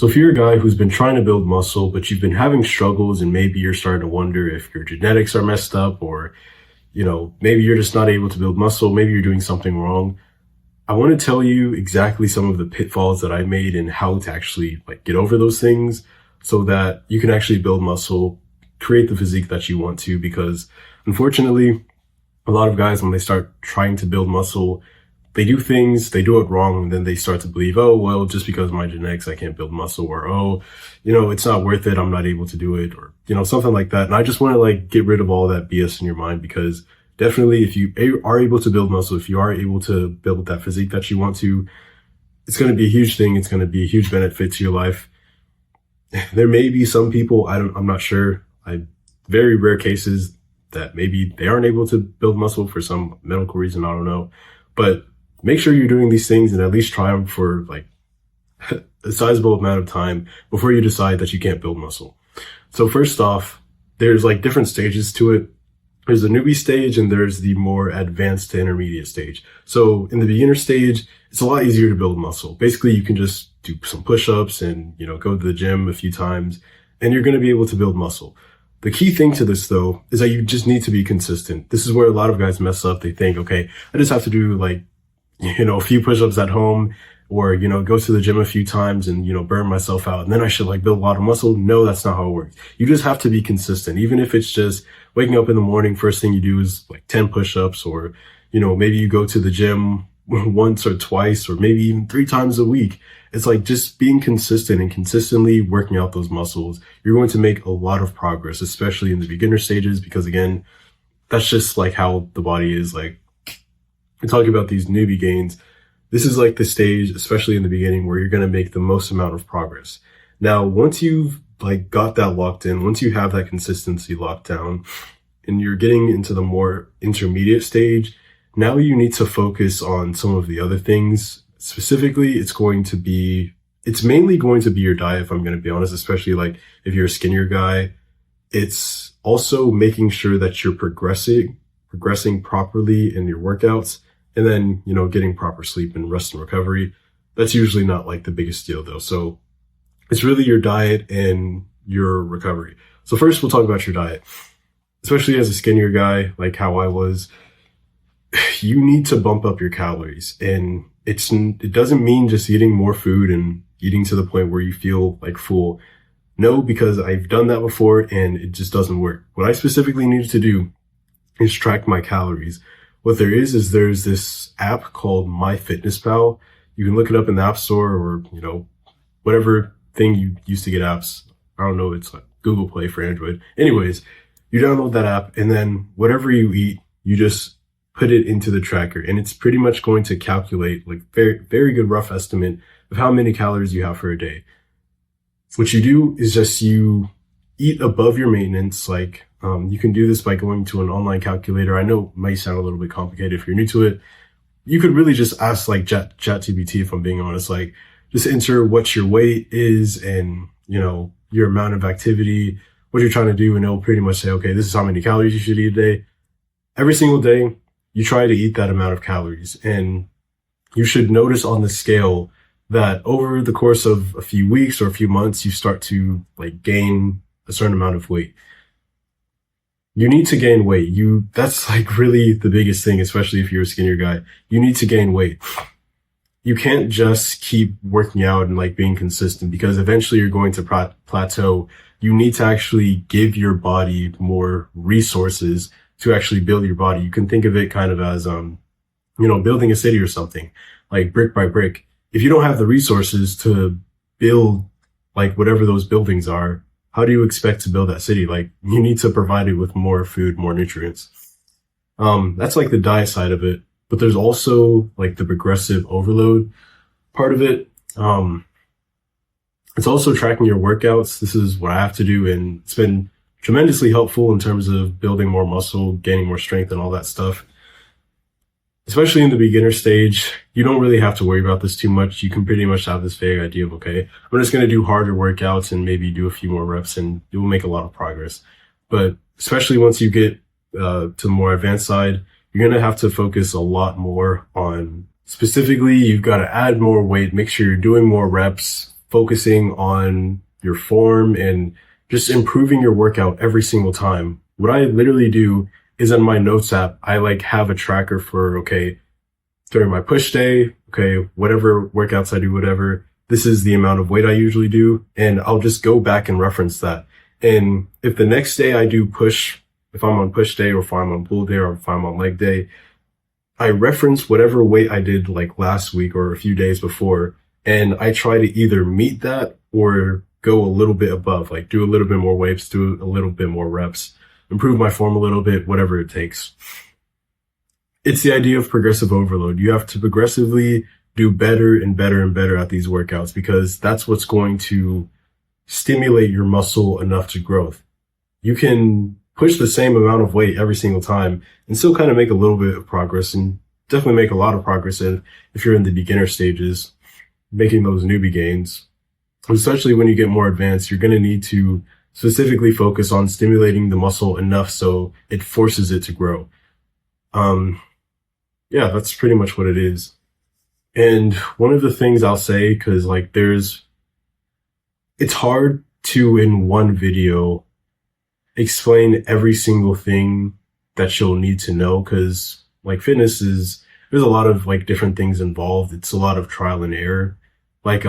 So if you're a guy who's been trying to build muscle, but you've been having struggles and maybe you're starting to wonder if your genetics are messed up or, maybe you're just not able to build muscle, maybe you're doing something wrong. I want to tell you exactly some of the pitfalls that I made and how to actually get over those things so that you can actually build muscle, create the physique that you want to, because unfortunately, a lot of guys, when they start trying to build muscle, they do things, they do it wrong, and then they start to believe, oh, well, just because of my genetics, I can't build muscle, or, oh, it's not worth it, I'm not able to do it, or, something like that. And I just want to get rid of all that BS in your mind, because definitely if you are able to build muscle, if you are able to build that physique that you want to, it's going to be a huge thing. It's going to be a huge benefit to your life. There may be some people, I'm not sure, very rare cases that maybe they aren't able to build muscle for some medical reason, I don't know. But make sure you're doing these things and at least try them for a sizable amount of time before you decide that you can't build muscle. So first off, there's different stages to it. There's the newbie stage and there's the more advanced to intermediate stage. So in the beginner stage, it's a lot easier to build muscle. Basically, you can just do some push-ups and, go to the gym a few times and you're going to be able to build muscle. The key thing to this though, is that you just need to be consistent. This is where a lot of guys mess up. They think, okay, I just have to do a few push-ups at home or, go to the gym a few times and, burn myself out. And then I should build a lot of muscle. No, that's not how it works. You just have to be consistent. Even if it's just waking up in the morning, first thing you do is 10 push-ups or, maybe you go to the gym once or twice or maybe even 3 times a week. It's just being consistent and consistently working out those muscles. You're going to make a lot of progress, especially in the beginner stages, because again, that's just how the body is. We're talking about these newbie gains. This is the stage, especially in the beginning, where you're going to make the most amount of progress. Now, once you've got that locked in, once you have that consistency locked down and you're getting into the more intermediate stage, now you need to focus on some of the other things. Specifically, it's mainly going to be your diet, if I'm going to be honest, especially if you're a skinnier guy. It's also making sure that you're progressing properly in your workouts and then, getting proper sleep and rest and recovery. That's usually not the biggest deal though. So it's really your diet and your recovery. So first we'll talk about your diet, especially as a skinnier guy, like how I was. You need to bump up your calories, and it doesn't mean just eating more food and eating to the point where you feel full. No, because I've done that before and it just doesn't work. What I specifically needed to do is track my calories. What there is there's this app called MyFitnessPal. You can look it up in the App Store or, whatever thing you used to get apps. I don't know, it's Google Play for Android. Anyways, you download that app and then whatever you eat, you just put it into the tracker and it's pretty much going to calculate very, very good rough estimate of how many calories you have for a day. What you do is just you eat above your maintenance. You can do this by going to an online calculator. I know it might sound a little bit complicated if you're new to it. You could really just ask ChatGPT, if I'm being honest, just enter what your weight is and, your amount of activity, what you're trying to do. And it'll pretty much say, okay, this is how many calories you should eat a day. Every single day, you try to eat that amount of calories, and you should notice on the scale that over the course of a few weeks or a few months, you start to gain a certain amount of weight. You need to gain weight. That's really the biggest thing, especially if you're a skinnier guy. You need to gain weight. You can't just keep working out and being consistent, because eventually you're going to plateau. You need to actually give your body more resources to actually build your body. You can think of it kind of as, building a city or something, brick by brick. If you don't have the resources to build whatever those buildings are, how do you expect to build that city? You need to provide it with more food, more nutrients. That's the diet side of it, but there's also the progressive overload part of it. It's also tracking your workouts. This is what I have to do, and it's been tremendously helpful in terms of building more muscle, gaining more strength and all that stuff. Especially in the beginner stage, you don't really have to worry about this too much. You can pretty much have this vague idea of, okay, I'm just going to do harder workouts and maybe do a few more reps and you will make a lot of progress. But especially once you get to the more advanced side, you're going to have to focus a lot more on specifically, you've got to add more weight, make sure you're doing more reps, focusing on your form and just improving your workout every single time. What I literally do is in my notes app, I like have a tracker for, okay, during my push day, okay, whatever workouts I do, whatever, this is the amount of weight I usually do. And I'll just go back and reference that. And if the next day I do push, if I'm on push day or if I'm on pull day or if I'm on leg day, I reference whatever weight I did like last week or a few days before. And I try to either meet that or go a little bit above, like do a little bit more weights, do a little bit more reps, improve my form a little bit, whatever it takes. It's the idea of progressive overload. You have to progressively do better and better and better at these workouts because that's what's going to stimulate your muscle enough to growth. You can push the same amount of weight every single time and still kind of make a little bit of progress and definitely make a lot of progress if you're in the beginner stages, making those newbie gains. Especially when you get more advanced, you're going to need to specifically focus on stimulating the muscle enough so it forces it to grow. Yeah, that's pretty much what it is. And one of the things I'll say, cause like it's hard to in one video explain every single thing that you'll need to know. Cause like there's a lot of like different things involved. It's a lot of trial and error. Like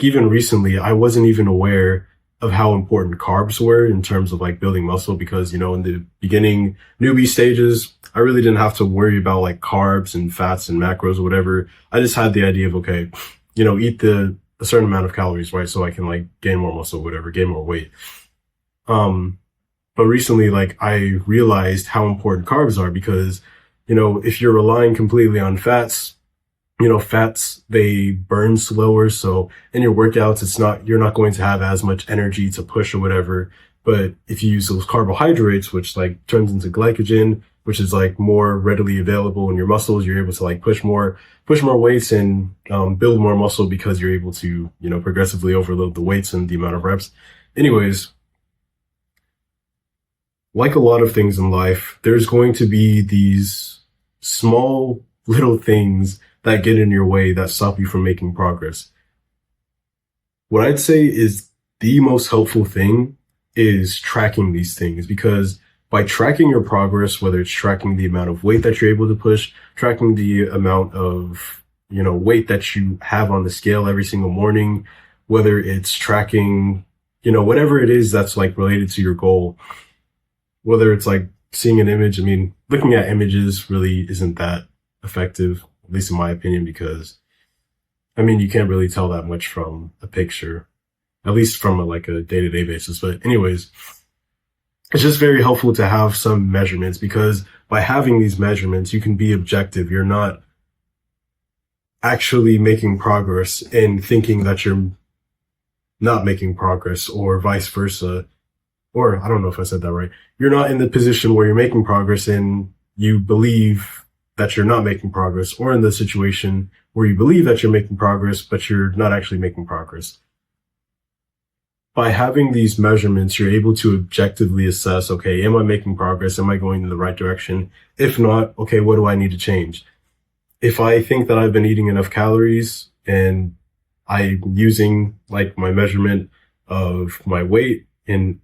even recently, I wasn't even aware of how important carbs were in terms of like building muscle because, in the beginning newbie stages, I really didn't have to worry about like carbs and fats and macros or whatever. I just had the idea of, okay, eat a certain amount of calories, right? So I can like gain more muscle, whatever, gain more weight. But recently, like I realized how important carbs are because, if you're relying completely on fats, fats, they burn slower. So in your workouts, you're not going to have as much energy to push or whatever. But if you use those carbohydrates, which like turns into glycogen, which is like more readily available in your muscles, you're able to like push more weights and build more muscle because you're able to, progressively overload the weights and the amount of reps. Anyways, like a lot of things in life, there's going to be these small little things that get in your way that stop you from making progress. What I'd say is the most helpful thing is tracking these things because by tracking your progress, whether it's tracking the amount of weight that you're able to push, tracking the amount of, weight that you have on the scale every single morning, whether it's tracking, whatever it is that's like related to your goal, whether it's like seeing an image. I mean, looking at images really isn't that effective, at least in my opinion, because you can't really tell that much from a picture, at least from a day-to-day basis. But anyways, it's just very helpful to have some measurements because by having these measurements, you can be objective. You're not actually making progress and thinking that you're not making progress or vice versa. Or I don't know if I said that right. You're not in the position where you're making progress and you believe that you're not making progress, or in the situation where you believe that you're making progress, but you're not actually making progress. By having these measurements, you're able to objectively assess, okay, am I making progress? Am I going in the right direction? If not, okay, what do I need to change? If I think that I've been eating enough calories and I'm using like my measurement of my weight, and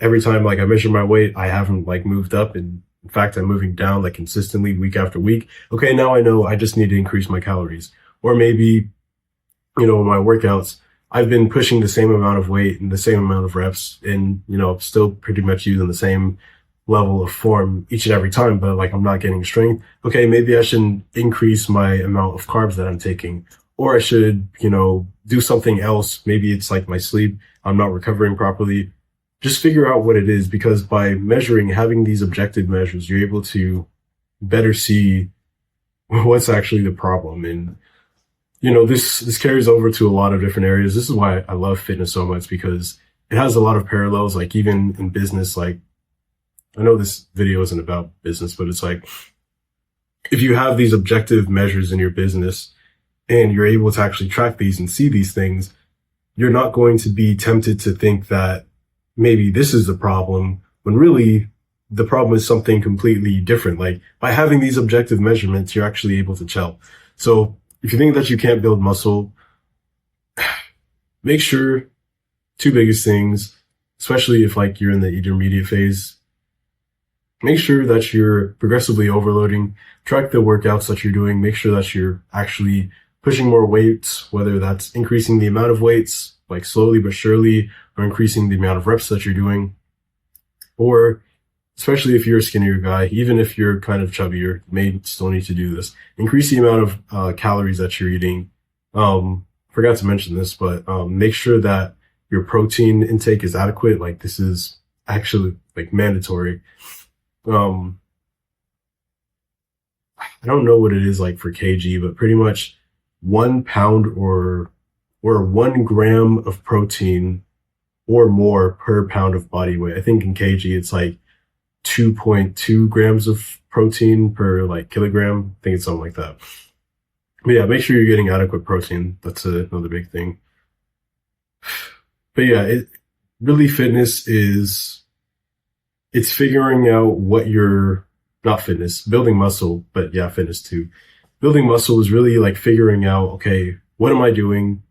every time like I measure my weight, I haven't like moved up, and in fact, I'm moving down like consistently week after week. Okay, now I know I just need to increase my calories. Or maybe, my workouts, I've been pushing the same amount of weight and the same amount of reps and, still pretty much using the same level of form each and every time, but like I'm not getting strength. Okay, maybe I should increase my amount of carbs that I'm taking, or I should, do something else. Maybe it's like my sleep. I'm not recovering properly. Just figure out what it is, because by measuring, having these objective measures, you're able to better see what's actually the problem. And, this carries over to a lot of different areas. This is why I love fitness so much, because it has a lot of parallels, like even in business. Like, I know this video isn't about business, but it's like, if you have these objective measures in your business and you're able to actually track these and see these things, you're not going to be tempted to think that maybe this is the problem, when really the problem is something completely different. Like, by having these objective measurements, you're actually able to tell. So if you think that you can't build muscle, make sure two biggest things, especially if like you're in the intermediate phase, make sure that you're progressively overloading, track the workouts that you're doing, make sure that you're actually pushing more weights, whether that's increasing the amount of weights, like slowly but surely, or increasing the amount of reps that you're doing, or especially if you're a skinnier guy, even if you're kind of chubbier, you may still need to do this. Increase the amount of calories that you're eating. Forgot to mention this, but make sure that your protein intake is adequate. Like this is actually like mandatory. I don't know what it is like for kg, but pretty much 1 pound or 1 gram of protein or more per pound of body weight. I think in kg it's like 2.2 grams of protein per like kilogram. I think it's something like that. But yeah, make sure you're getting adequate protein. That's another big thing. But yeah, really fitness is, it's figuring out what you're, not fitness, building muscle, but yeah, fitness too. Building muscle is really like figuring out, okay, what am I doing?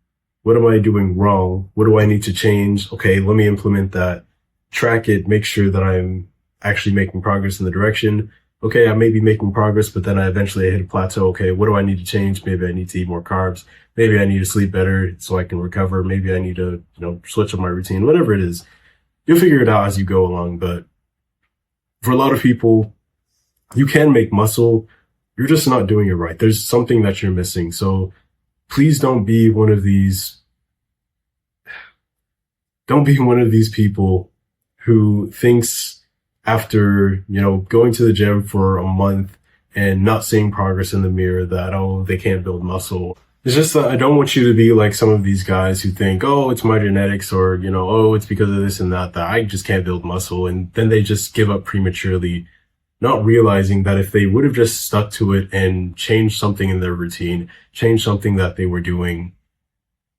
What am I doing wrong? What do I need to change? Okay, let me implement that, track it, make sure that I'm actually making progress in the direction. Okay, I may be making progress, but then I eventually hit a plateau. Okay, what do I need to change? Maybe I need to eat more carbs. Maybe I need to sleep better so I can recover. Maybe I need to, switch up my routine, whatever it is. You'll figure it out as you go along. But for a lot of people, you can make muscle. You're just not doing it right. There's something that you're missing. So please don't be one of these people who thinks after, going to the gym for a month and not seeing progress in the mirror that, oh, they can't build muscle. It's just that I don't want you to be like some of these guys who think, oh, it's my genetics, or, oh, it's because of this and that I just can't build muscle. And then they just give up prematurely, not realizing that if they would have just stuck to it and changed something in their routine, changed something that they were doing,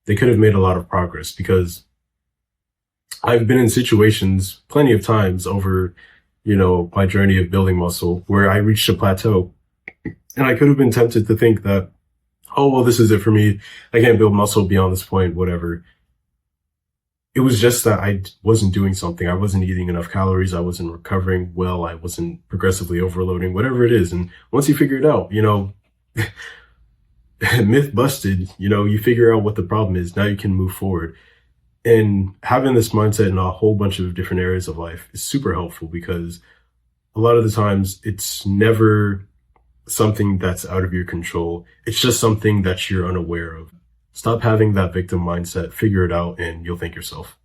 they could have made a lot of progress. Because I've been in situations plenty of times over, my journey of building muscle where I reached a plateau and I could have been tempted to think that, oh, well, this is it for me. I can't build muscle beyond this point, whatever. It was just that I wasn't doing something. I wasn't eating enough calories. I wasn't recovering well. I wasn't progressively overloading, whatever it is. And once you figure it out, myth busted, you figure out what the problem is. Now you can move forward. And having this mindset in a whole bunch of different areas of life is super helpful, because a lot of the times it's never something that's out of your control. It's just something that you're unaware of. Stop having that victim mindset, figure it out, and you'll thank yourself.